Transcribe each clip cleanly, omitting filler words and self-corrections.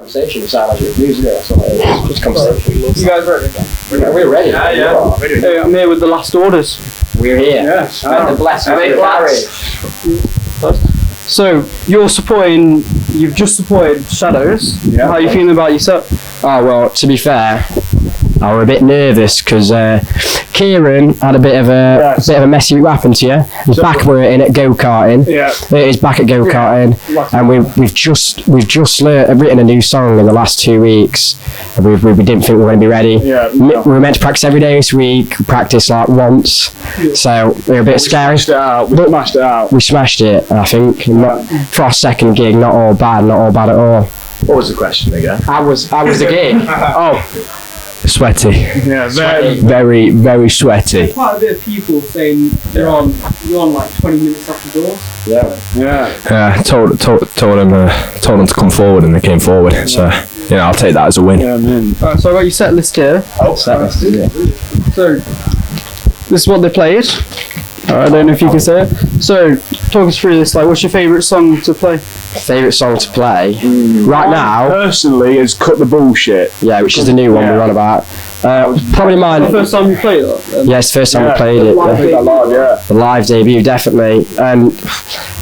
conversation. It sounds like it was news, isn't it? That's all it is. Just conversation. You guys ready? We're ready. Yeah. Hey, I'm here with the last orders. We're here. Yes. And the blessing of the carriage. So you've just supported Shadows. Yeah. How are you feeling about yourself? Oh, well, to be fair, I were a bit nervous because Kieran had a bit of a messy week. What happened to you? He's back in at go-karting. Yeah. He's back at go-karting, and we've just written a new song in the last 2 weeks. And we didn't think we were going to be ready. Yeah. We were meant to practice every day this week. We practiced like once, so we were a bit scary. We smashed it out. We smashed it, I think. For our second gig, not all bad at all. What was the question again? How was the gig? Sweaty. Yeah, Very, very sweaty. Quite a bit of people saying you're on like 20 minutes off the door. yeah. Told them to come forward, and they came forward. So I'll take that as a win. Yeah, man. Alright, so I got your set list here. So this is what they played. I don't know if you can say it. So talk us through this. Like, what's your favourite song to play? Favourite song to play right now? Personally, is Cut the Bullshit. Yeah, which is the new one we're on about. Probably mine. The first time you played it? Yeah, it's the first time we played it. The live debut, definitely. And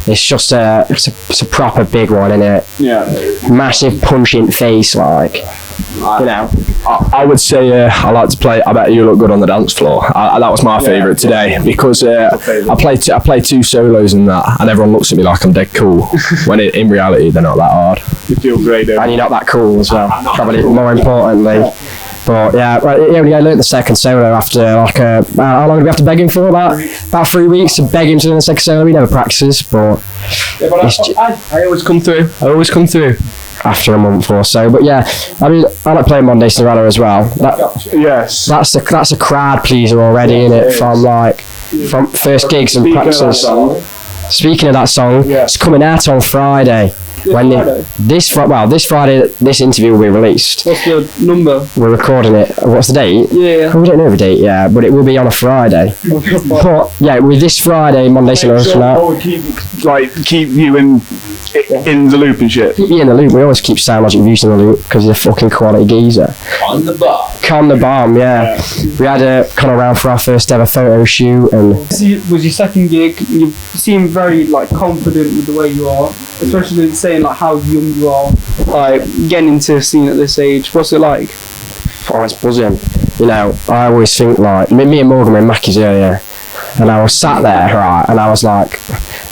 it's just it's a proper big one, isn't it? Yeah. Massive punch in face, like. I would say I like to play I Bet You Look Good on the Dance Floor. That was my favourite today because I play two solos in that, and everyone looks at me like I'm dead cool when in reality they're not that hard. You feel great, And you're not that cool as well, probably more importantly. But yeah, I learned the second solo after like how long did we have to beg him for? About 3 weeks to beg him to learn the second solo. He never practices, but I always come through. After a month or so. But yeah, I mean, I like playing Monday Cinderella as well. Yes. That's a crowd pleaser already, isn't it? From first gigs and practices. Speaking of that song, it's coming out on Friday. This Friday, this interview will be released. What's the number? We're recording it. What's the date? Yeah. We don't know the date yet, but it will be on a Friday. But yeah, with this Friday, Monday Cinderella. Keep you in the loop and shit. Keep you in the loop. We always keep Sound Logic Views in the loop because he's a fucking quality geezer. On the bar. Con the bomb, yeah. We had Con around for our first ever photo shoot, and Was your second gig? You seem very like confident with the way you are, especially saying like how young you are, like getting into a scene at this age. What's it like? oh, it's buzzing. I always think like me and Morgan were in Mackie's earlier, and I was sat there, right, and I was like,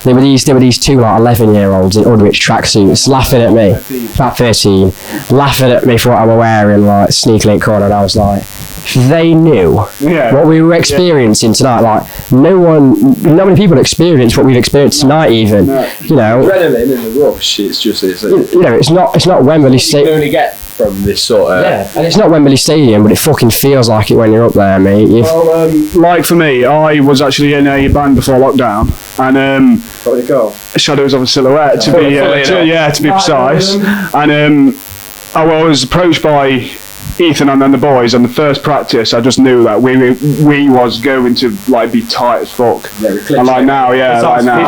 there were these two like 11-year-olds in Udrich tracksuits laughing at me, about 13, laughing at me for what I was wearing, like sneakily in the corner, and I was like, if they knew what we were experiencing tonight, like not many people experience what we've experienced tonight even. Adrenaline in the rush, it's not Wembley Stadium. You only get from this sort of... and it's not Wembley Stadium, but it fucking feels like it when you're up there, mate. Well, like for me, I was actually in a band before lockdown, and what would it call? Shadows of a Silhouette to be precise. And I was approached by Ethan and then the boys, and the first practice I just knew that we was going to like be tight as fuck. And like now.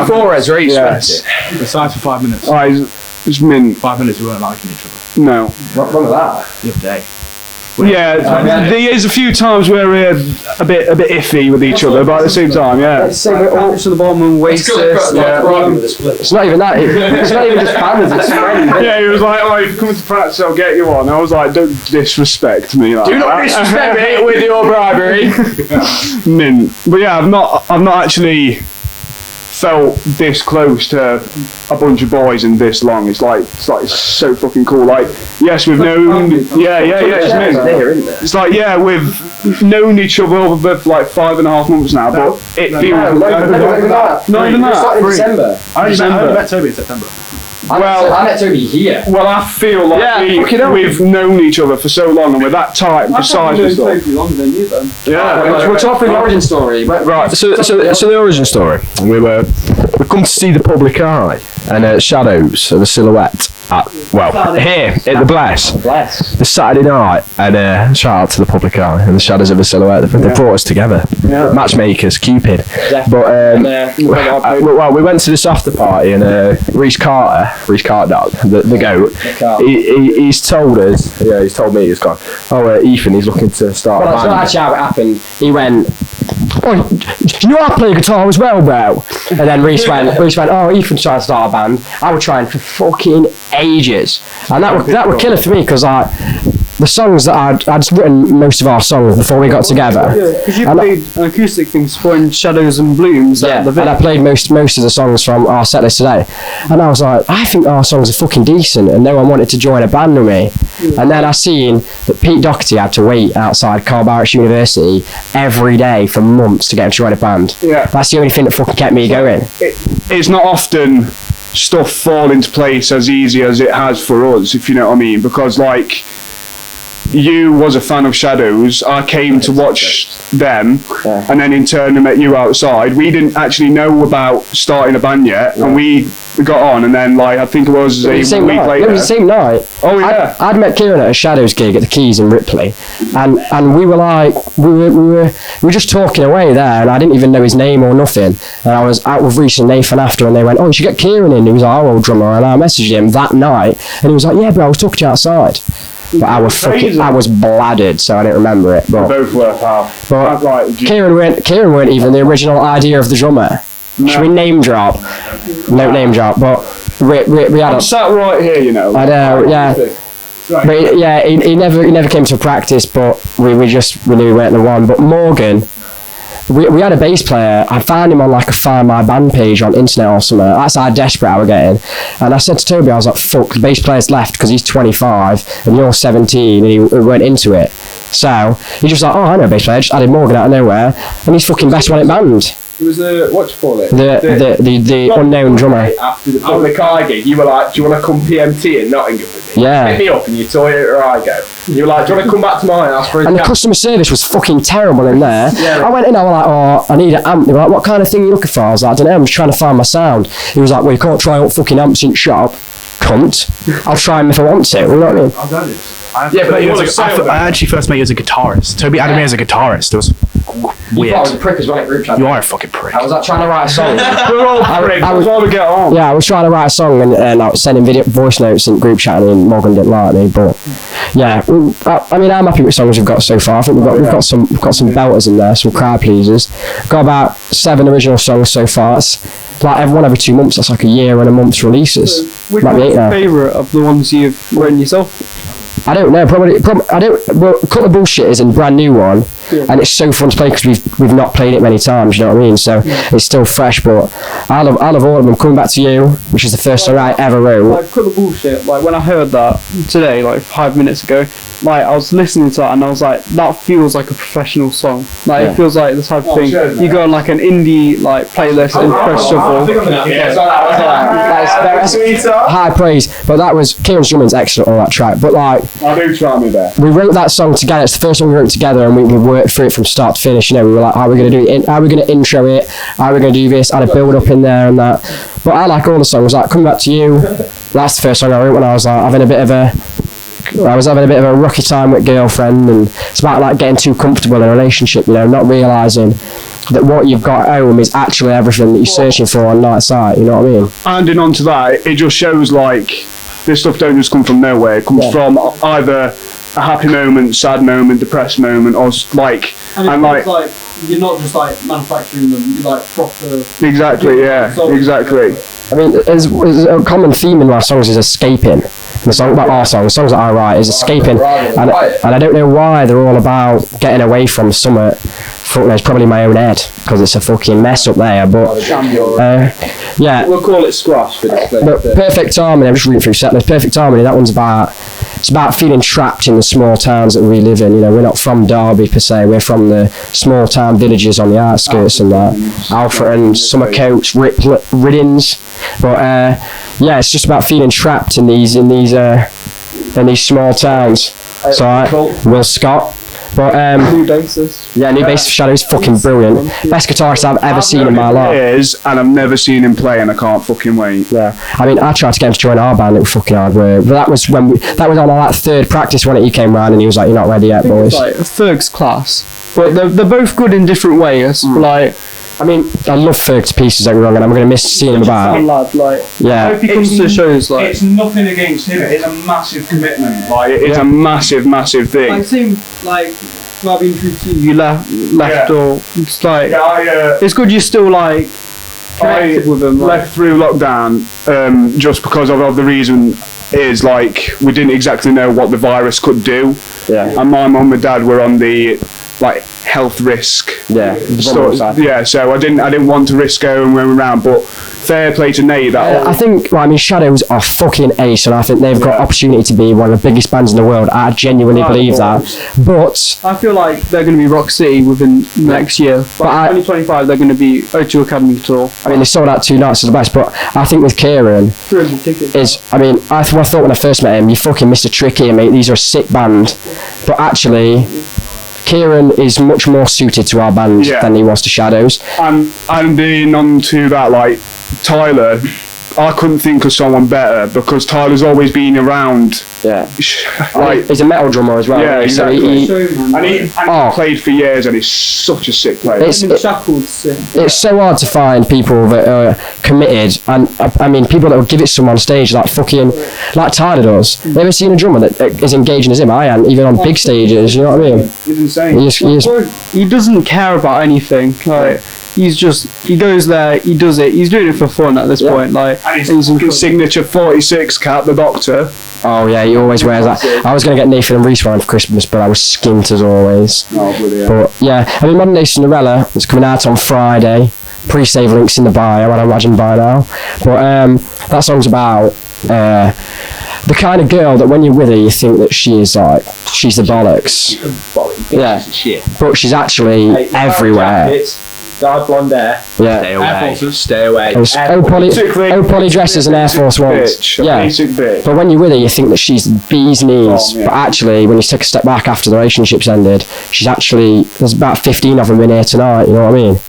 Before us, right? Yes. Besides for 5 minutes. It's mint. 5 minutes we weren't liking each other. No. What was that? The other day. There is a few times where we're a bit iffy with each other, but at the same time, So we're all to the bottom and waste this. It's not even that. It's not even just fans. It's friends. Yeah, he was like, "Oh, if you come to practice, I'll get you on." I was like, "Don't disrespect me like Do not disrespect me with your bribery." Mint. But yeah, I've not actually felt this close to a bunch of boys in this long. It's so fucking cool. Like, yes, we've known, it's mint. It's like, we've known each other for like 5.5 months now, but it feels not even that. In December. I only met Toby in September. I met Toby here. Well, I feel like we've known each other for so long, and we're that tight and precise and stuff. Toby longer than you then. We're talking the origin story. Right, so the origin story. We come to see the Public Eye and Shadows of a Silhouette, here at the Bless. Bless. The Saturday night, and shout out to the Public Eye and the Shadows of the Silhouette. They brought us together. Matchmakers, Cupid. But well, we went to this after party, and Reece Carter dog, the goat. He's told us. Yeah, he's told me he's gone. Oh, Ethan, he's looking to start. Well, a that's band. not actually how it happened. He went, "Oh, do you know I play guitar as well, bro?" And then Reece went, "Oh, Ethan's trying to start a band." I was trying for fucking ages, and that were killer for me because the songs that I'd written most of our songs before we got together. Yeah, because you played an acoustic thing, Spoiling Shadows and Blooms. Yeah, At the and I played most of the songs from our set list today, and I was like, I think our songs are fucking decent, and no one wanted to join a band with me. And then I seen that Pete Doherty had to wait outside Carl Barrett's University every day for months to get him to join a band. Yeah. That's the only thing that fucking kept me going. It's not often stuff fall into place as easy as it has for us, if you know what I mean, because like you was a fan of Shadows, I came to watch them, and then in turn I met you outside. We didn't actually know about starting a band yet, and we got on, and then like I think it was a week later. It was the same night. Oh yeah. I'd met Kieran at a Shadows gig at the Keys in Ripley, and we were like we were just talking away there, and I didn't even know his name or nothing. And I was out with Reece and Nathan after, and they went, "Oh, you should get Kieran in." He was our old drummer, and I messaged him that night, and he was like, "Yeah, bro, I was talking to you outside." But I was bladdered, so I didn't remember it. But Both were, pal. But Like, Kieran weren't even the original idea of the drummer. Should we name drop? No name drop, but we had I'm sat right here, you know. I know, yeah. But yeah, he never came to practice, but we knew we weren't the one. But Morgan, we had a bass player. I found him on like a Find My Band page on internet or something. That's how desperate I was getting. And I said to Toby, I was like, "Fuck, the bass player's left because he's 25 and you're 17," and he went into it. So he just like, "Oh, I know a bass player." Just added Morgan out of nowhere, and he's fucking best one at band. It was what do you call it? The unknown drummer. After the Public Eye gig, you were like, "Do you want to come PMT in Nottingham with me?" Yeah. Hit me up and you told it where I go. And you were like, "Do you want to come back to my house for a And the chat?" customer service was fucking terrible in there. I went in, I was like, "Oh, I need an amp." They were like, "What kind of thing are you looking for?" I was like, "I don't know, I'm just trying to find my sound." He was like, "Well, you can't try out fucking amps in shop, cunt. I'll try them if I want to." You know what I mean? I've done it. Yeah, but I I actually first met you as a guitarist. Toby added me as a guitarist. It was weird. I was a prick as well at group chat. You are a fucking prick. I was like trying to write a song. We're all pricks, that's why we get on. Yeah, I was trying to write a song and I was sending voice notes in group chat, and Morgan didn't like me. But yeah, I mean, I'm happy with songs we've got so far. I think we've got some belters in there, some crowd pleasers. Got about 7 original songs so far. It's like every 2 months. That's like a year and a month's releases. Which Might be 8 one's your now. favourite of the ones you've written yourself? I don't know. Probably. I don't. Well, Cut the Bullshit is a brand new one, and it's so fun to play because we've not played it many times. You know what I mean? So it's still fresh. But I love all of them. Coming Back to You, which is the first song I ever wrote. Like, Cut the Bullshit, like when I heard that today, like 5 minutes ago, like I was listening to that and I was like, that feels like a professional song. Like it feels like the type of thing you go on like an indie like playlist and press shuffle. That's high praise. But that was Kieran's drumming's excellent on that track. But like, I do try me there. we wrote that song together. It's the first song we wrote together, and we worked through it from start to finish. You know, we were like, how are we going to do it? How are we going to intro it? How are we going to do this? I had a build up in there and that. But I like all the songs. Like Coming Back to You, that's the first song I wrote when I was like having a bit of a rocky time with girlfriend, and it's about like getting too comfortable in a relationship. You know, not realising that what you've got at home is actually everything that you're searching for on night sight. You know what I mean? Adding on to that, it just shows like this stuff don't just come from nowhere. It comes from either a happy moment, sad moment, depressed moment, or like like you're not just like manufacturing them, you're like proper. exactly, yeah, exactly. I mean, there's a common theme in my songs is escaping. The song about our songs that I write is escaping, and I don't know why they're all about getting away from something. Fuck, there's probably my own head because it's a fucking mess up there. But yeah, We'll call it squash for this but Perfect Harmony. I'm just reading through Settlers. Perfect Harmony. That one's about. It's about feeling trapped in the small towns that we live in. You know, we're not from Derby per se. We're from the small town villages on the outskirts and that. Alpha and Summercoats, Riddins. But yeah, it's just about feeling trapped in these small towns. So Will Scott. But New bassist. yeah, new bass for Shadow is fucking brilliant. Best guitarist I've ever seen in my life. Is, and I've never seen him play, and I can't fucking wait. Yeah, I mean, I tried to get him to join our band. It was fucking hard work. But that was that was on our like, third practice when he came round, and he was like, "You're not ready yet, boys." It's like Ferg's class, but they're both good in different ways. Like, I mean, I love Ferg to pieces, don't get me wrong, and I'm going to miss seeing him sound about. lad, like, I Yeah, hope he comes to shows. Like, It's nothing against him. It is a massive commitment. Like it is a massive, massive thing. like same like might be true to you. You left Yeah. or it's like I it's good. You're still like connected with them. Like, left through lockdown just because of the reason is like we didn't exactly know what the virus could do, yeah, and my mum and dad were on the like health risk. yeah. Yeah, so I didn't want to risk going around, but fair play to Nate that I think, well, I mean, Shadows are fucking ace, and I think they've got opportunity to be one of the biggest bands in the world. I genuinely believe that. But I feel like they're going to be Rock City within next year. By I- 2025, they're going to be O2 Academy tour. I mean, they sold out 2 nights as the best. But I think with Kieran, 300 tickets. is, I mean, I thought when I first met him, you fucking Mr. Tricky, mate. These are a sick band. But actually, Kieran is much more suited to our band Yeah. than he was to Shadows. and being on to that, like Tyler, I couldn't think of someone better because Tyler's always been around. Yeah. Like, He's a metal drummer as well. Yeah, isn't he? So exactly. And he Oh. played for years, and he's such a sick player. It's- Shackled. it's so hard to find people that are committed, and I mean people that will give it some on stage like fucking like Tyler does. Never seen a drummer that is engaging as him. I am, even on big stages. You know what I mean? He's insane. He is, He doesn't care about anything. Like, he goes there, he does it. He's doing it for fun at this point. Like, And his he's fucking signature 46 cap, the Doctor. oh yeah, he always wears that. I was gonna get Nathan and Reese one for Christmas, but I was skint as always. Oh, bloody hell. But yeah, I mean Modern Day Cinderella is coming out on Friday. Pre-save links in the bio, I'd imagine by now. But that song's about the kind of girl that when you're with her, you think that she's the bollocks. Yeah, but she's actually everywhere. Dyed blonde hair. Yeah. Stay away. Polly dresses and Air Force Ones. Bitch, a Yeah. basic bitch. But when you're with her, you think that she's the bee's knees. Oh, yeah. But actually, when you take a step back after the relationship's ended, there's about 15 of them in here tonight, you know what I mean?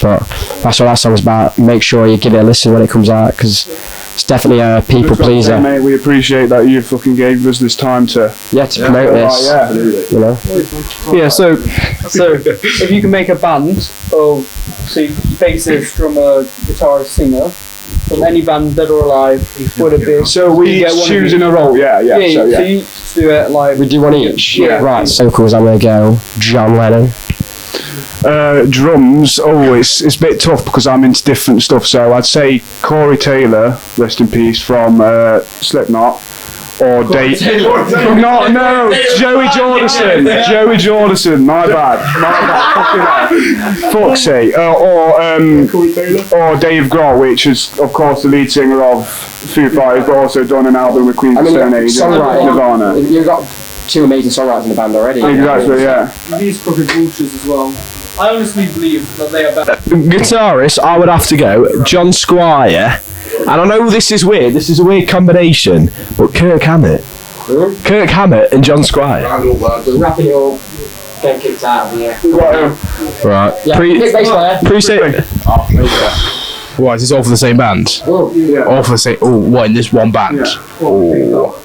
But that's what that song's about. Make sure you give it a listen when it comes out, because it's definitely a people Just gotta say, pleaser. mate, we appreciate that you fucking gave us this time to. Yeah, to promote this, Yeah. you know? Yeah, so if you can make a band of bassist, drummer, guitarist, singer from any band dead or alive, would it be? So we get one of choose each. in a role, yeah. Yeah, So, so yeah. you just do it like We do one each? Yeah. Right, so cool, I'm going to go John Lennon. Drums, it's a bit tough because I'm into different stuff. So I'd say Corey Taylor, rest in peace, from Slipknot, or Dave. No, Joey Jordison. Joey Jordison. My bad. Fucking hell. Fuck's sake. Or Dave Grohl, which is of course the lead singer of Foo Fighters, but also done an album with Queen of the Stone Age and Nirvana. You've got 2 amazing songwriters in the band already. Exactly, yeah. these crooked vultures as well. I honestly believe that they are better. Guitarist, I would have to go John Squire. And I know this is weird. This is a weird combination, but Kirk Hammett. Kirk Hammett and John Squire. We're wrapping it up, getting kicked out of here. Right. Yeah, big bass player. Pre-save. What, is this all for the same band? Oh, All for the same. Oh, what, in this one band? Yeah. Oh.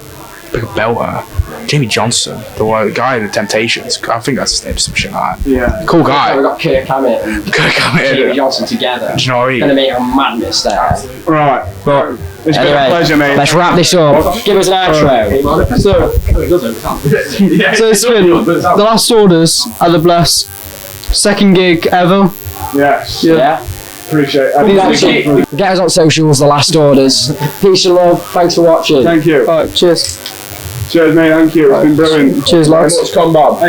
Big belter. Jamie Johnson, the guy in the Temptations. I think that's his name, some shit like that. Yeah. Cool we guy. got Kirk Hammett and Kirk Hammett. Jamie Johnson together. Do you know what I Gonna mean? make a madness there. Right. But It's been a anyway, pleasure, mate. let's wrap this up. Give us an outro. So it's been the Last Orders at the Bless, second gig ever. Yes. Yeah. Appreciate it. Get us on socials, The Last Orders. Peace and love. Thanks for watching. Thank you. Alright, cheers. Cheers, mate. Thank you. It's been brilliant. Cheers, lads. Come, Bob.